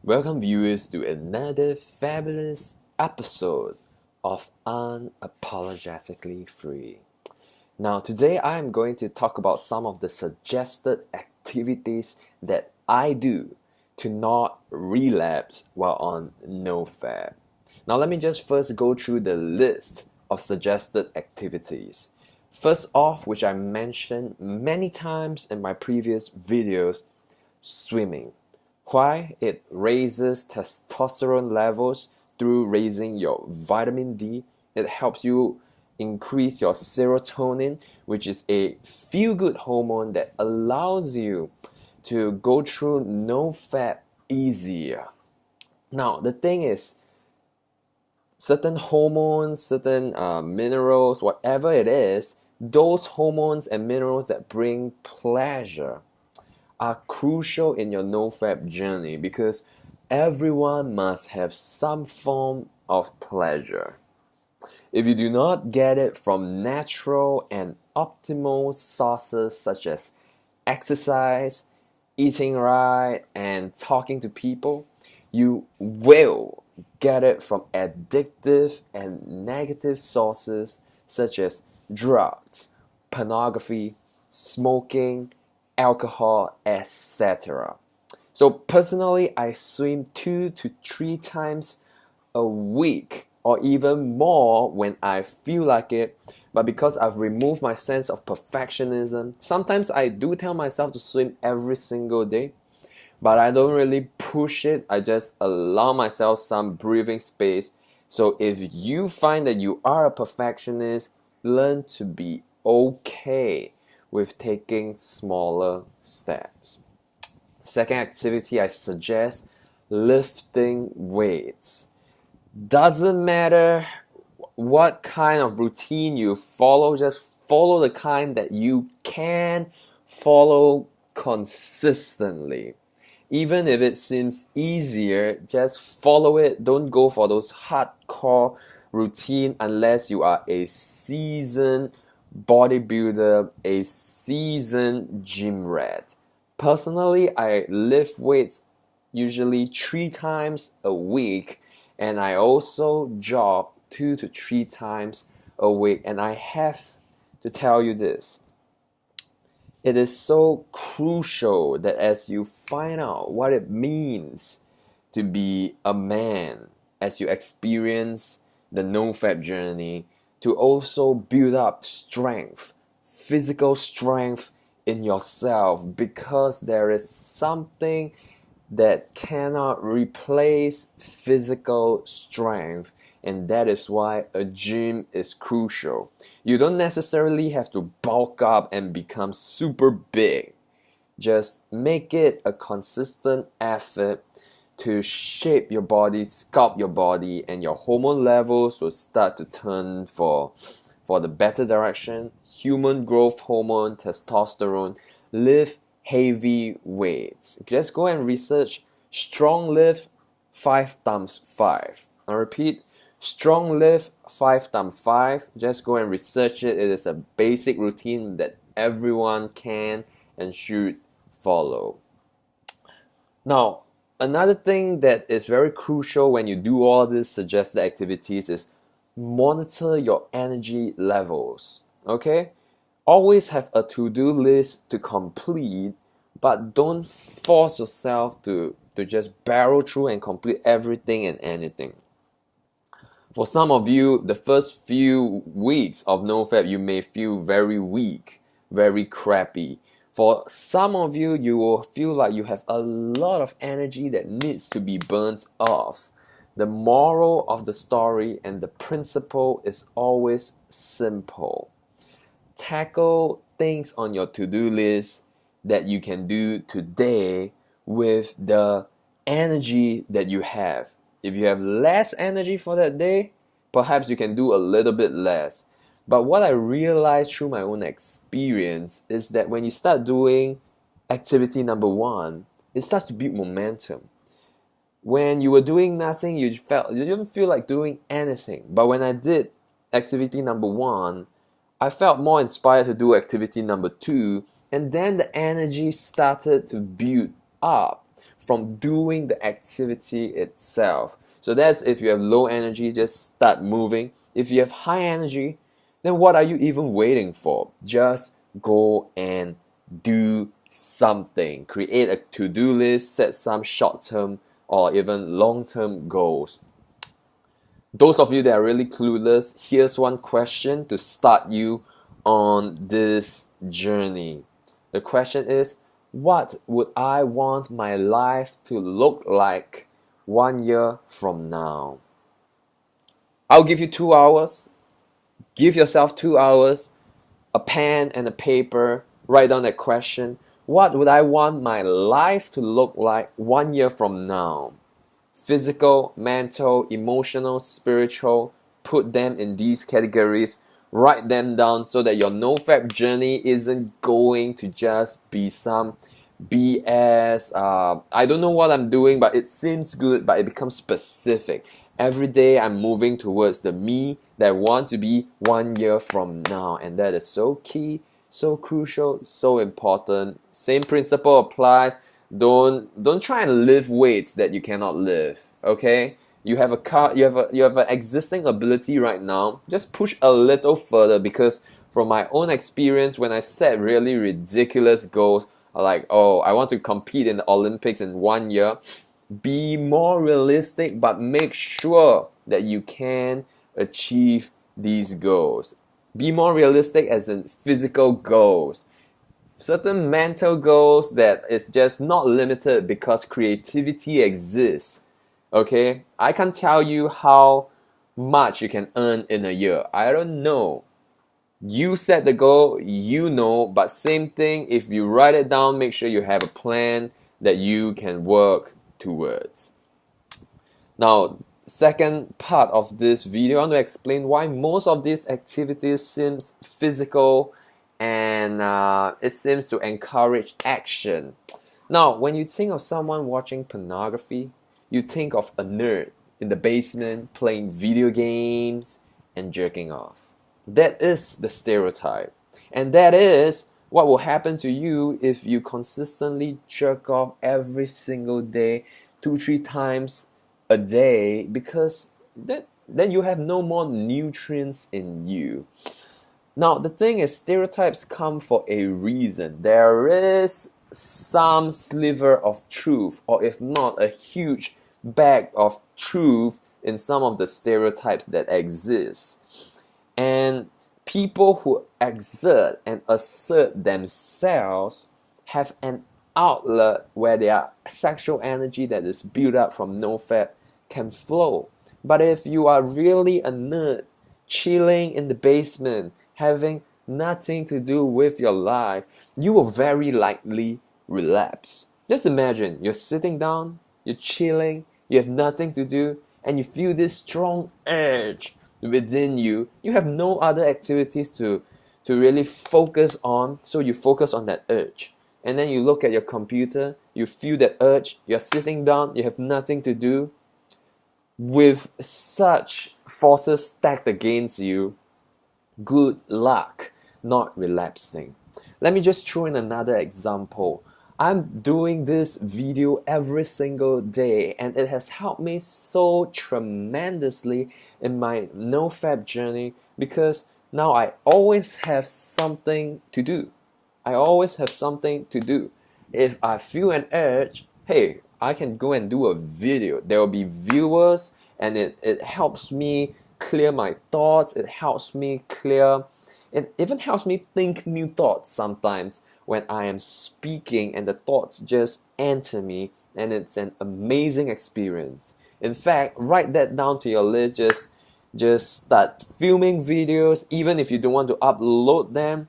Welcome viewers to another fabulous episode of Unapologetically Free. Now today I am going to talk about some of the suggested activities that I do to not relapse while on No Fap. Now let me just first go through the list of suggested activities. First off, which I mentioned many times in my previous videos, swimming. Why? It raises testosterone levels through raising your vitamin D. It helps you increase your serotonin, which is a feel-good hormone that allows you to go through no fap easier. Now, the thing is, certain hormones, certain minerals, whatever it is, those hormones and minerals that bring pleasure are crucial in your no-fap journey because everyone must have some form of pleasure. If you do not get it from natural and optimal sources such as exercise, eating right, and talking to people, you will get it from addictive and negative sources such as drugs, pornography, smoking, alcohol, etc. So personally, I swim 2 to 3 times a week or even more when I feel like it. But because I've removed my sense of perfectionism, sometimes I do tell myself to swim every single day, but I don't really push it. I just allow myself some breathing space. So if you find that you are a perfectionist, learn to be okay with taking smaller steps. Second activity I suggest, lifting weights. Doesn't matter what kind of routine you follow, just follow the kind that you can follow consistently. Even if it seems easier, just follow it. Don't go for those hardcore routine unless you are a seasoned bodybuilder, a seasoned gym rat. Personally, I lift weights usually 3 times a week, and I also jog 2 to 3 times a week. And I have to tell you this. It is so crucial that as you find out what it means to be a man, as you experience the no-fap journey, to also build up strength, physical strength in yourself, because there is something that cannot replace physical strength, and that is why a gym is crucial. You don't necessarily have to bulk up and become super big. Just make it a consistent effort to shape your body, sculpt your body, and your hormone levels will start to turn for the better direction. Human growth hormone, testosterone, lift heavy weights. Just go and research strong lift 5x5. I repeat, strong lift 5x5. Just go and research it. It is a basic routine that everyone can and should follow. Now, another thing that is very crucial when you do all these suggested activities is monitor your energy levels. Okay? Always have a to-do list to complete, but don't force yourself to just barrel through and complete everything and anything. For some of you, the first few weeks of NoFap, you may feel very weak, very crappy. For some of you, you will feel like you have a lot of energy that needs to be burnt off. The moral of the story and the principle is always simple. Tackle things on your to-do list that you can do today with the energy that you have. If you have less energy for that day, perhaps you can do a little bit less. But what I realized through my own experience is that when you start doing activity number 1, it starts to build momentum. When you were doing nothing, you didn't feel like doing anything. But when I did activity number 1, I felt more inspired to do activity number 2, and then the energy started to build up. from doing the activity itself. So that's if you have low energy, just start moving. If you have high energy, then what are you even waiting for? Just go and do something. Create a to-do list, set some short-term or even long-term goals. Those of you that are really clueless, here's one question to start you on this journey. The question is, what would I want my life to look like 1 year from now? I'll give you 2 hours. Give yourself 2 hours, a pen and a paper, write down that question. What would I want my life to look like 1 year from now? Physical, mental, emotional, spiritual, put them in these categories, write them down so that your No Fap journey isn't going to just be some BS. I don't know what I'm doing, but it seems good, but it becomes specific. Every day I'm moving towards the me that I want to be 1 year from now, and that is so key, so crucial, so important. Same principle applies. Don't try and lift weights that you cannot lift. Okay, you have an existing ability right now. Just push a little further, because from my own experience, when I set really ridiculous goals, like, oh, I want to compete in the Olympics in 1 year, be more realistic, but make sure that you can achieve these goals. Be more realistic as in physical goals. Certain mental goals that is just not limited because creativity exists. Okay, I can't tell you how much you can earn in a year. I don't know. You set the goal, you know, but same thing, if you write it down, make sure you have a plan that you can work towards. Now, second part of this video, I want to explain why most of these activities seems physical and it seems to encourage action. Now, when you think of someone watching pornography, you think of a nerd in the basement playing video games and jerking off. That is the stereotype. And that is what will happen to you if you consistently jerk off every single day, 2-3 times a day, because then you have no more nutrients in you. Now, the thing is, stereotypes come for a reason. There is some sliver of truth, or if not, a huge bag of truth in some of the stereotypes that exist. And people who exert and assert themselves have an outlet where their sexual energy that is built up from No Fap can flow. But if you are really a nerd, chilling in the basement, having nothing to do with your life, you will very likely relapse. Just imagine, you're sitting down, you're chilling, you have nothing to do, and you feel this strong urge within you. You have no other activities to really focus on, so you focus on that urge. And then you look at your computer, you feel that urge, you're sitting down, you have nothing to do. With such forces stacked against you, good luck not relapsing. Let me just throw in another example. I'm doing this video every single day, and it has helped me so tremendously in my No Fap journey, because now I always have something to do. I always have something to do. If I feel an urge, hey, I can go and do a video. There will be viewers, and it helps me clear my thoughts. It helps me clear, it even helps me think new thoughts sometimes when I am speaking and the thoughts just enter me, and it's an amazing experience. In fact, write that down to your list. Just start filming videos, even if you don't want to upload them.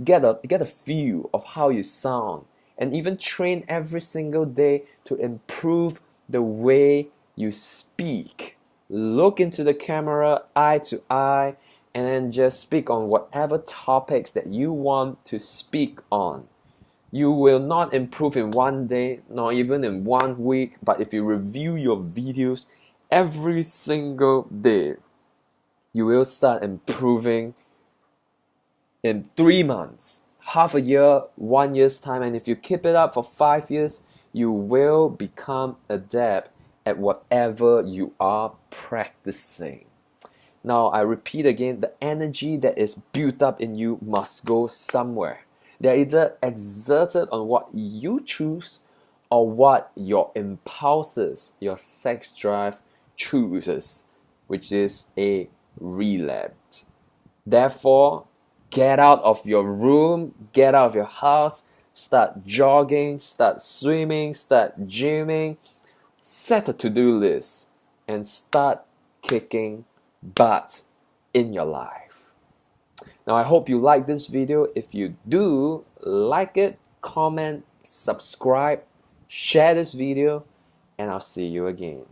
Get a feel of how you sound, and even train every single day to improve the way you speak. Look into the camera eye to eye, and then just speak on whatever topics that you want to speak on. You will not improve in 1 day, nor even in 1 week, but if you review your videos every single day, you will start improving in 3 months, half a year, 1 year's time. And if you keep it up for 5 years, you will become adept at whatever you are practicing. Now, I repeat again, the energy that is built up in you must go somewhere. They're either exerted on what you choose or what your impulses, your sex drive chooses, which is a relapse. Therefore, get out of your room, get out of your house, start jogging, start swimming, start gymming, set a to-do list, and start kicking butt in your life. Now, I hope you like this video. If you do, like it, comment, subscribe, share this video, and I'll see you again.